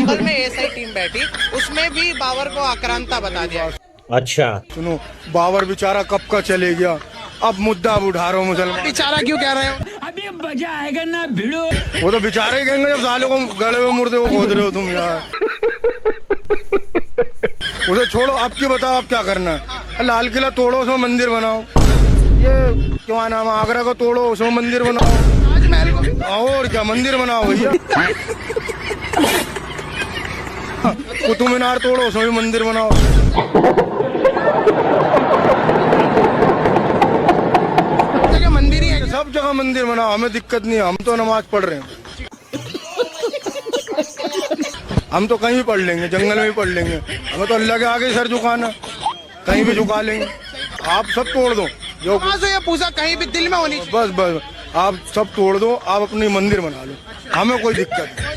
बगल में SI team बैठी, उसमें भी बाबर को आक्रांता बता दिया। अच्छा, सुनो, बाबर बेचारा कब का चले गया, अब मुद्दा अब उठा रहे हो मुसलमान। बेचारा क्यों कह रहे हो? अभी मजा आएगा ना भिड़ो। वो तो बेचारे ही कहेंगे जब साले को गले में मुर्दे को खोद रहे हो तुम यार। उसे छोड़ो, आपकी बताओ आप क्या करना है। लाल किला तोड़ो, उसमें मंदिर बनाओ। ये क्या नाम है, आगरा को तोड़ो, उसमें मंदिर बनाओ। ताजमहल को और क्या, मंदिर बनाओ भैया। कुतुब मीनार तोड़ो, उसमें भी मंदिर बनाओ। जगह मंदिर ही है। सब जगह मंदिर बनाओ, हमें दिक्कत नहीं है, हम तो नमाज पढ़ रहे हैं। हम तो कहीं भी पढ़ लेंगे, जंगल में भी पढ़ लेंगे, हमें तो अल्लाह के आगे सर झुकाना, कहीं भी झुका लेंगे। आप सब तोड़ दो जो, वहाँ से ये पूजा कहीं भी दिल में होनी चाहिए। बस बस आप सब तोड़ दो, आप अपनी मंदिर बना लो, हमें कोई दिक्कत नहीं।